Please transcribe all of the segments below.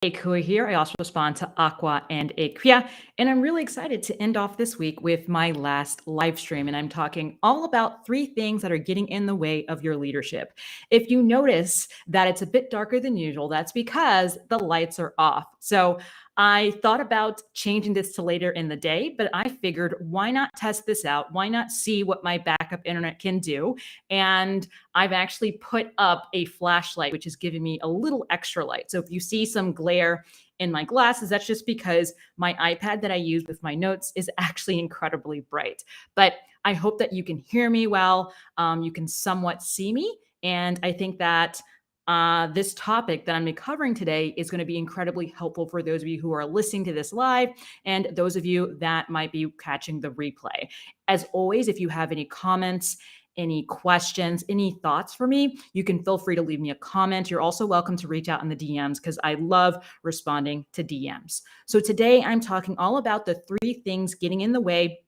Akua here. I also respond to Aqua and Aquia. And I'm really excited to end off this week with my last live stream. And I'm talking all about 3 things that are getting in the way of your leadership. If you notice that it's a bit darker than usual, that's because the lights are off. So I thought about changing this to later in the day, but I figured why not test this out? Why not see what my backup internet can do? And I've actually put up a flashlight, which is giving me a little extra light. So if you see some glare in my glasses, that's just because my iPad that I use with my notes is actually incredibly bright. But I hope that you can hear me well. You can somewhat see me. And I think that this topic that I'm covering today is going to be incredibly helpful for those of you who are listening to this live and those of you that might be catching the replay. As always, if you have any comments, any questions, any thoughts for me, you can feel free to leave me a comment. You're also welcome to reach out in the DMs because I love responding to DMs. So today I'm talking all about the 3 things getting in the way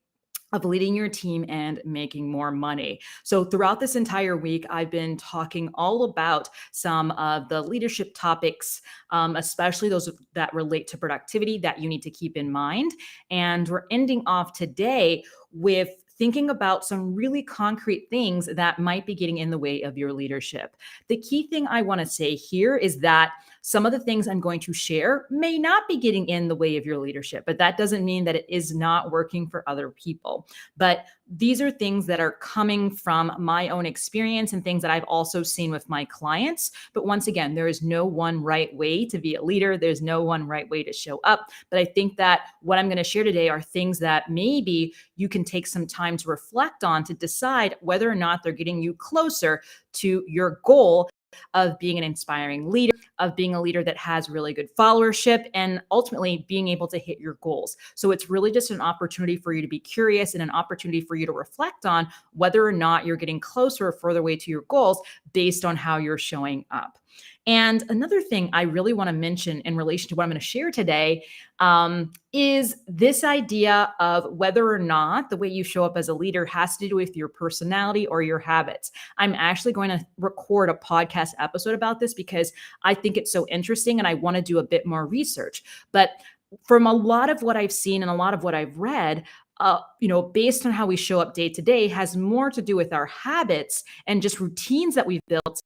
of leading your team and making more money. So throughout this entire week, I've been talking all about some of the leadership topics, especially those that relate to productivity that you need to keep in mind. And we're ending off today with thinking about some really concrete things that might be getting in the way of your leadership. The key thing I want to say here is that some of the things I'm going to share may not be getting in the way of your leadership, but that doesn't mean that it is not working for other people. But these are things that are coming from my own experience and things that I've also seen with my clients. But once again, there is no one right way to be a leader. There's no one right way to show up. But I think that what I'm going to share today are things that maybe you can take some time to reflect on to decide whether or not they're getting you closer to your goal of being an inspiring leader, of being a leader that has really good followership, and ultimately being able to hit your goals. So it's really just an opportunity for you to be curious and an opportunity for you to reflect on whether or not you're getting closer or further away to your goals based on how you're showing up. And another thing I really want to mention in relation to what I'm going to share today is this idea of whether or not the way you show up as a leader has to do with your personality or your habits. I'm actually going to record a podcast episode about this because I think it's so interesting and I want to do a bit more research. But from a lot of what I've seen and a lot of what I've read, based on how we show up day to day has more to do with our habits and just routines that we've built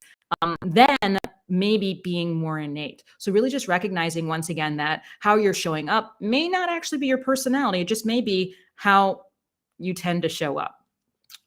than maybe being more innate. So really just recognizing once again that how you're showing up may not actually be your personality. It just may be how you tend to show up.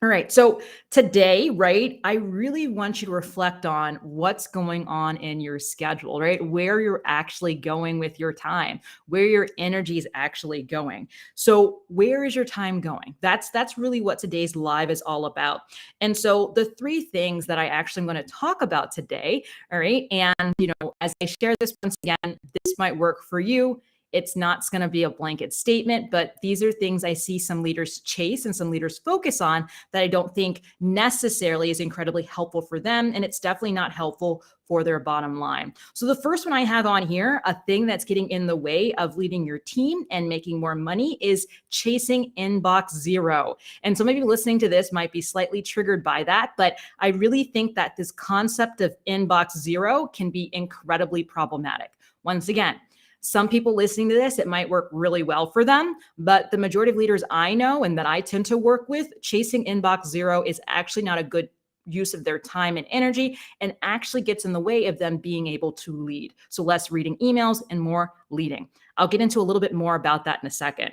All right. So today, right, I really want you to reflect on what's going on in your schedule, right? Where you're actually going with your time, where your energy is actually going. So where is your time going? That's really what today's live is all about. And so the 3 things that I actually am going to talk about today, all right, and as I share this once again, this might work for you. It's not going to be a blanket statement, but these are things I see some leaders chase and some leaders focus on that I don't think necessarily is incredibly helpful for them. And it's definitely not helpful for their bottom line. So the first one I have on here, a thing that's getting in the way of leading your team and making more money is chasing inbox zero. And some of you listening to this might be slightly triggered by that, but I really think that this concept of inbox zero can be incredibly problematic. Once again, some people listening to this, it might work really well for them, but the majority of leaders I know and that I tend to work with, chasing inbox zero is actually not a good use of their time and energy and actually gets in the way of them being able to lead. So less reading emails and more leading. I'll get into a little bit more about that in a second.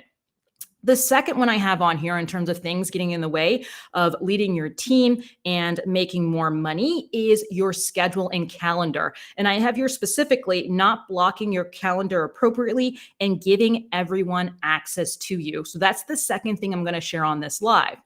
The second one I have on here in terms of things getting in the way of leading your team and making more money is your schedule and calendar. And I have here specifically not blocking your calendar appropriately and giving everyone access to you. So that's the second thing I'm going to share on this live.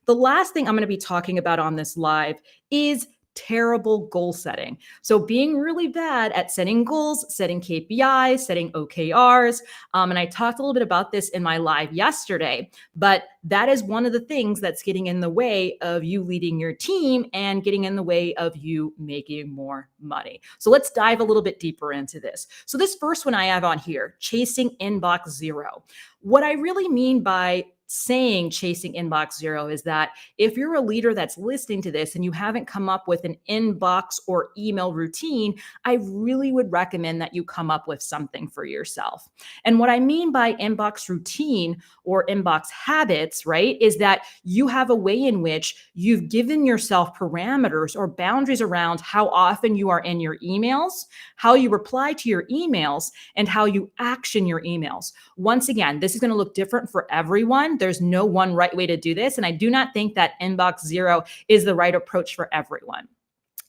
The last thing I'm going to be talking about on this live is terrible goal setting. So being really bad at setting goals, setting KPIs, setting OKRs. And I talked a little bit about this in my live yesterday, but that is one of the things that's getting in the way of you leading your team and getting in the way of you making more money. So let's dive a little bit deeper into this. So this first one I have on here, chasing inbox zero. What I really mean by saying chasing inbox zero is that if you're a leader that's listening to this and you haven't come up with an inbox or email routine, I really would recommend that you come up with something for yourself. And what I mean by inbox routine or inbox habits, right, is that you have a way in which you've given yourself parameters or boundaries around how often you are in your emails, how you reply to your emails, and how you action your emails. Once again, this is going to look different for everyone. There's no one right way to do this. And I do not think that inbox zero is the right approach for everyone.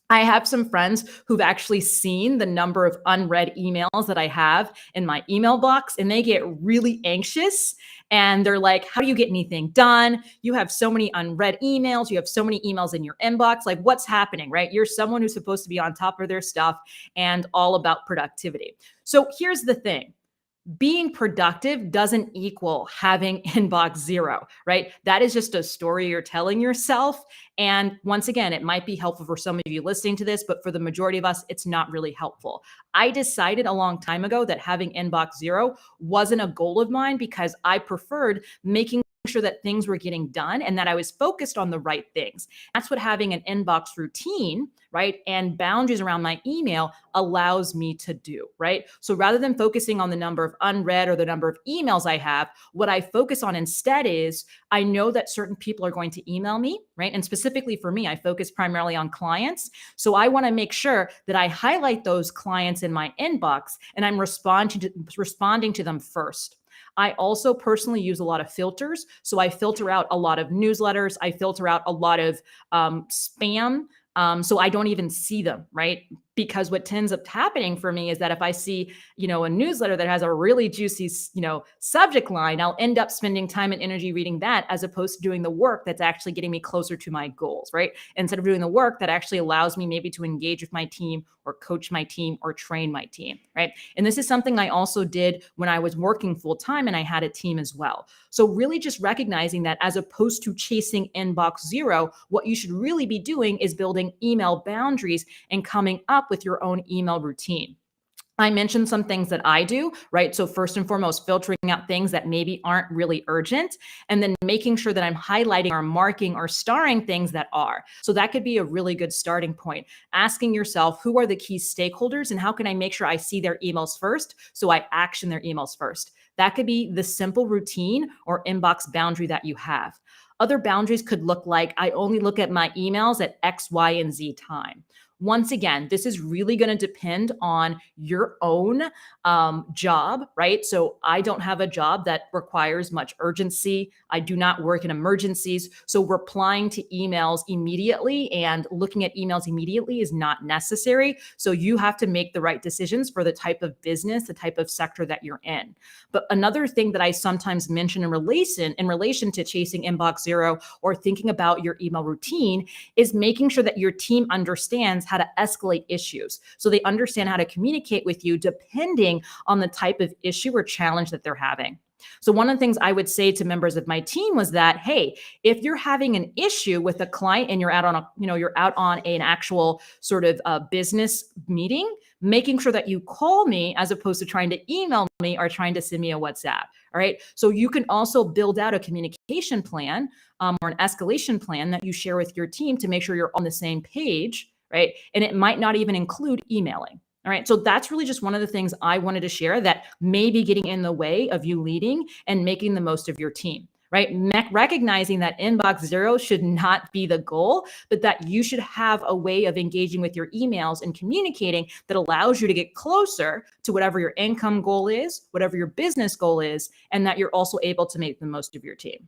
I have some friends who've actually seen the number of unread emails that I have in my email box, and they get really anxious. And they're like, how do you get anything done? You have so many unread emails. You have so many emails in your inbox. Like, what's happening, right? You're someone who's supposed to be on top of their stuff and all about productivity. So here's the thing. Being productive doesn't equal having inbox zero, right? That is just a story you're telling yourself. And once again, it might be helpful for some of you listening to this, but for the majority of us, it's not really helpful. I decided a long time ago that having inbox zero wasn't a goal of mine because I preferred making sure that things were getting done and that I was focused on the right things. That's what having an inbox routine, right, and boundaries around my email allows me to do, right? So rather than focusing on the number of unread or the number of emails I have, what I focus on instead is I know that certain people are going to email me, right? And specifically for me, I focus primarily on clients. So I want to make sure that I highlight those clients in my inbox and I'm responding to them first. I also personally use a lot of filters. So I filter out a lot of newsletters. I filter out a lot of spam. So I don't even see them, right? Because what tends up happening for me is that if I see, a newsletter that has a really juicy, subject line, I'll end up spending time and energy reading that as opposed to doing the work that's actually getting me closer to my goals, right? Instead of doing the work that actually allows me maybe to engage with my team or coach my team or train my team, right? And this is something I also did when I was working full time and I had a team as well. So really just recognizing that as opposed to chasing inbox zero, what you should really be doing is building email boundaries and coming up with your own email routine. I mentioned some things that I do, right? So first and foremost, filtering out things that maybe aren't really urgent, and then making sure that I'm highlighting or marking or starring things that are. So that could be a really good starting point. Asking yourself, who are the key stakeholders and how can I make sure I see their emails first so I action their emails first? That could be the simple routine or inbox boundary that you have. Other boundaries could look like I only look at my emails at X, Y, and Z time. Once again, this is really going to depend on your own job, right? So I don't have a job that requires much urgency. I do not work in emergencies. So replying to emails immediately and looking at emails immediately is not necessary. So you have to make the right decisions for the type of business, the type of sector that you're in. But another thing that I sometimes mention in relation to chasing inbox zero or thinking about your email routine is making sure that your team understands how to escalate issues. So they understand how to communicate with you depending on the type of issue or challenge that they're having. So one of the things I would say to members of my team was that, hey, if you're having an issue with a client and you're out on an actual sort of business meeting, making sure that you call me as opposed to trying to email me or trying to send me a WhatsApp. All right. So you can also build out a communication plan or an escalation plan that you share with your team to make sure you're on the same page. Right. And it might not even include emailing. All right. So that's really just one of the things I wanted to share that may be getting in the way of you leading and making the most of your team. Right. Recognizing that inbox zero should not be the goal, but that you should have a way of engaging with your emails and communicating that allows you to get closer to whatever your income goal is, whatever your business goal is, and that you're also able to make the most of your team.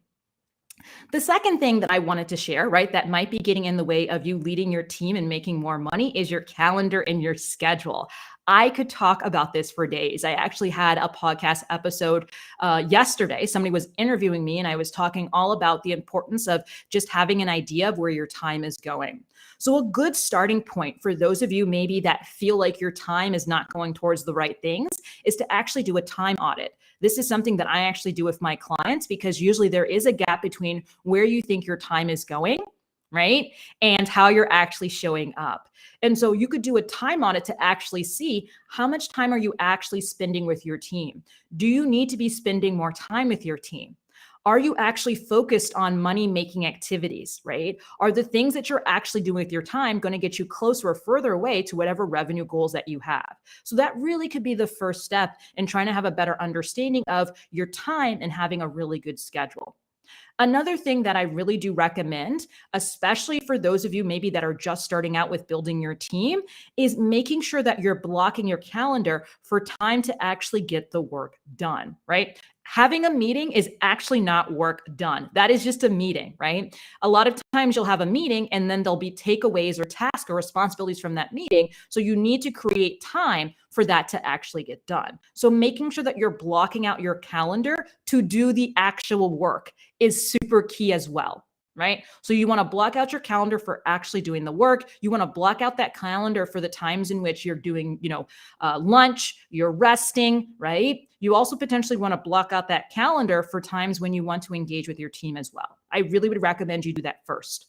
The second thing that I wanted to share, right, that might be getting in the way of you leading your team and making more money is your calendar and your schedule. I could talk about this for days. I actually had a podcast episode yesterday. Somebody was interviewing me, and I was talking all about the importance of just having an idea of where your time is going. So, a good starting point for those of you maybe that feel like your time is not going towards the right things is to actually do a time audit. This is something that I actually do with my clients because usually there is a gap between where you think your time is going, right, and how you're actually showing up. And so you could do a time audit to actually see how much time are you actually spending with your team? Do you need to be spending more time with your team? Are you actually focused on money making activities, right? Are the things that you're actually doing with your time going to get you closer or further away to whatever revenue goals that you have? So that really could be the first step in trying to have a better understanding of your time and having a really good schedule. Another thing that I really do recommend, especially for those of you maybe that are just starting out with building your team, is making sure that you're blocking your calendar for time to actually get the work done, right? Having a meeting is actually not work done. That is just a meeting, right? A lot of times you'll have a meeting and then there'll be takeaways or tasks or responsibilities from that meeting. So you need to create time for that to actually get done. So making sure that you're blocking out your calendar to do the actual work is super key as well, right? So you want to block out your calendar for actually doing the work. You want to block out that calendar for the times in which you're doing, lunch, you're resting, right? You also potentially want to block out that calendar for times when you want to engage with your team as well. I really would recommend you do that first.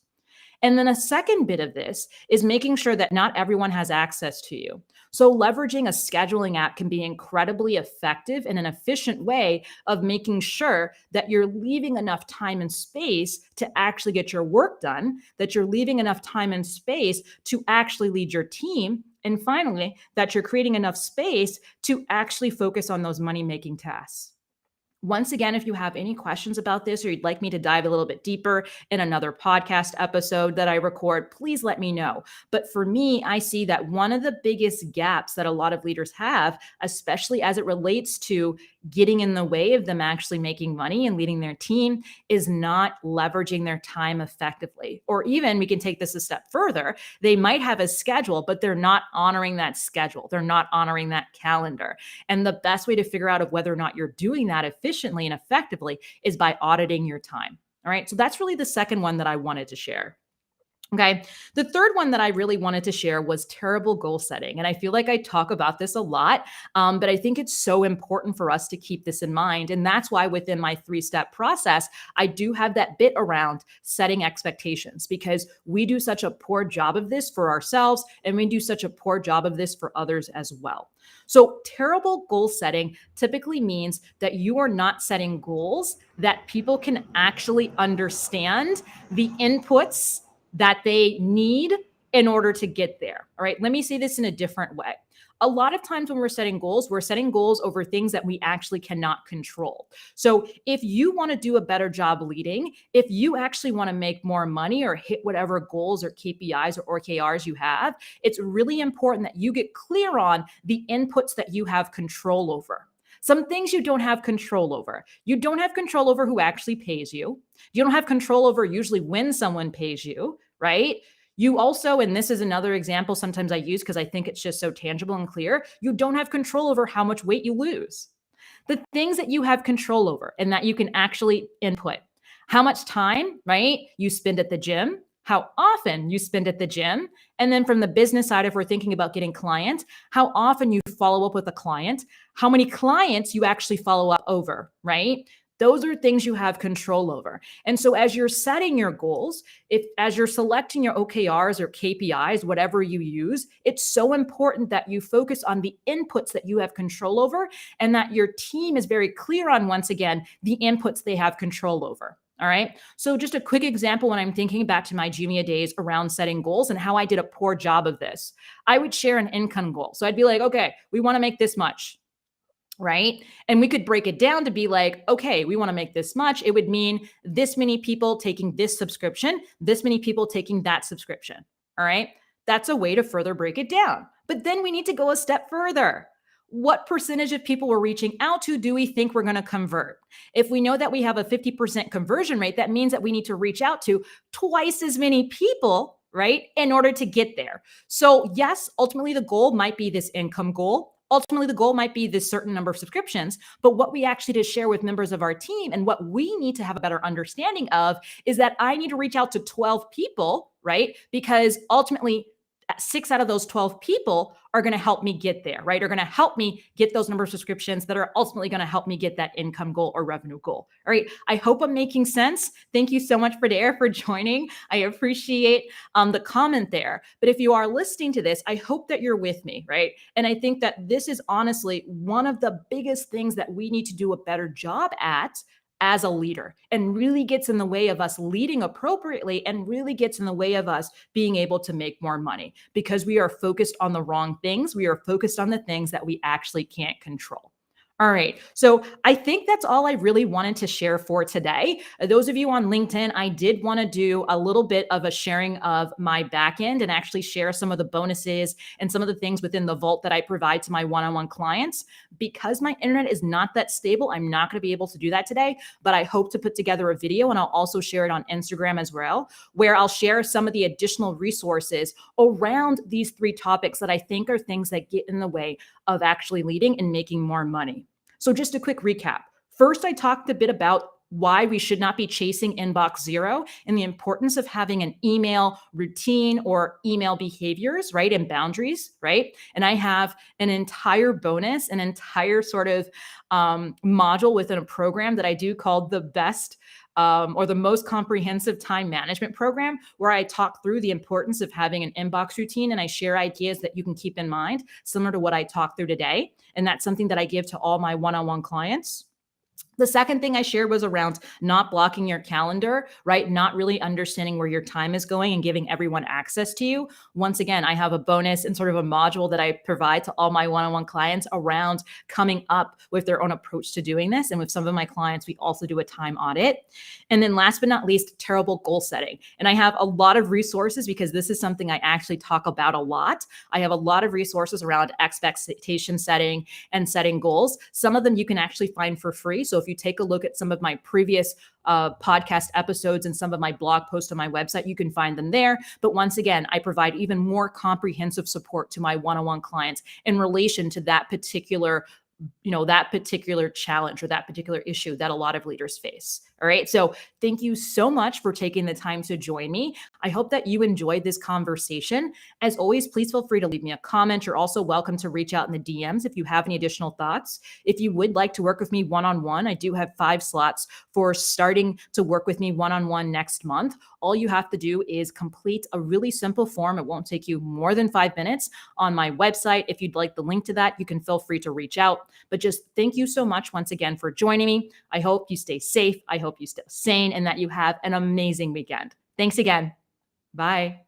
And then a second bit of this is making sure that not everyone has access to you. So leveraging a scheduling app can be incredibly effective and an efficient way of making sure that you're leaving enough time and space to actually get your work done, that you're leaving enough time and space to actually lead your team, and finally, that you're creating enough space to actually focus on those money-making tasks. Once again, if you have any questions about this or you'd like me to dive a little bit deeper in another podcast episode that I record, please let me know. But for me, I see that one of the biggest gaps that a lot of leaders have, especially as it relates to getting in the way of them actually making money and leading their team, is not leveraging their time effectively. Or even we can take this a step further. They might have a schedule, but they're not honoring that schedule. They're not honoring that calendar. And the best way to figure out of whether or not you're doing that efficiently and effectively is by auditing your time. All right. So that's really the second one that I wanted to share. Okay. The third one that I really wanted to share was terrible goal setting. And I feel like I talk about this a lot, but I think it's so important for us to keep this in mind. And that's why within my 3-step process, I do have that bit around setting expectations because we do such a poor job of this for ourselves and we do such a poor job of this for others as well. So terrible goal setting typically means that you are not setting goals that people can actually understand the inputs that they need in order to get there. All right. Let me say this in a different way. A lot of times when we're setting goals over things that we actually cannot control. So if you want to do a better job leading, if you actually want to make more money or hit whatever goals or KPIs or OKRs you have, it's really important that you get clear on the inputs that you have control over. Some things you don't have control over. You don't have control over who actually pays you. You don't have control over usually when someone pays you, right? You also, and this is another example sometimes I use because I think it's just so tangible and clear, you don't have control over how much weight you lose. The things that you have control over and that you can actually input, how much time, right, you spend at the gym, how often you spend at the gym, and then from the business side, if we're thinking about getting clients, how often you follow up with a client, how many clients you actually follow up over, right? Those are things you have control over. And so as you're setting your goals, as you're selecting your OKRs or KPIs, whatever you use, it's so important that you focus on the inputs that you have control over and that your team is very clear on, once again, the inputs they have control over. All right. So just a quick example when I'm thinking back to my Jumia days around setting goals and how I did a poor job of this. I would share an income goal. So I'd be like, okay, we want to make this much. Right. And we could break it down to be like, okay, we want to make this much. It would mean this many people taking this subscription, this many people taking that subscription. All right. That's a way to further break it down. But then we need to go a step further. What percentage of people we're reaching out to do we think we're going to convert? If we know that we have a 50% conversion rate, that means that we need to reach out to twice as many people, right? In order to get there. So yes, ultimately the goal might be this income goal. Ultimately, the goal might be this certain number of subscriptions, but what we actually just share with members of our team and what we need to have a better understanding of is that I need to reach out to 12 people, right? Because ultimately, 6 out of those 12 people are going to help me get there, right? Are going to help me get those number of subscriptions that are ultimately going to help me get that income goal or revenue goal. All right. I hope I'm making sense. Thank you so much for Dare for joining. I appreciate the comment there. But if you are listening to this, I hope that you're with me, right? And I think that this is honestly one of the biggest things that we need to do a better job at as a leader, and really gets in the way of us leading appropriately and really gets in the way of us being able to make more money because we are focused on the wrong things. We are focused on the things that we actually can't control. All right. So I think that's all I really wanted to share for today. Those of you on LinkedIn, I did want to do a little bit of a sharing of my backend and actually share some of the bonuses and some of the things within the vault that I provide to my one-on-one clients. Because my internet is not that stable, I'm not going to be able to do that today, but I hope to put together a video and I'll also share it on Instagram as well, where I'll share some of the additional resources around these 3 topics that I think are things that get in the way of actually leading and making more money. So just a quick recap. First, I talked a bit about why we should not be chasing inbox zero and the importance of having an email routine or email behaviors, right? And boundaries, right? And I have an entire bonus, an entire sort of module within a program that I do called the best or the most comprehensive time management program, where I talk through the importance of having an inbox routine and I share ideas that you can keep in mind, similar to what I talked through today. And that's something that I give to all my one-on-one clients. The second thing I shared was around not blocking your calendar, right? Not really understanding where your time is going and giving everyone access to you. Once again, I have a bonus and sort of a module that I provide to all my one-on-one clients around coming up with their own approach to doing this. And with some of my clients, we also do a time audit. And then last but not least, terrible goal setting. And I have a lot of resources because this is something I actually talk about a lot. I have a lot of resources around expectation setting and setting goals. Some of them you can actually find for free. So if you take a look at some of my previous podcast episodes and some of my blog posts on my website, you can find them there. But once again, I provide even more comprehensive support to my one-on-one clients in relation to that particular challenge or that particular issue that a lot of leaders face. All right. So thank you so much for taking the time to join me. I hope that you enjoyed this conversation. As always, please feel free to leave me a comment. You're also welcome to reach out in the DMs if you have any additional thoughts. If you would like to work with me one-on-one, I do have 5 slots for starting to work with me one-on-one next month. All you have to do is complete a really simple form. It won't take you more than 5 minutes on my website. If you'd like the link to that, you can feel free to reach out. But just thank you so much once again for joining me. I hope you stay safe. I hope you stay sane and that you have an amazing weekend. Thanks again. Bye.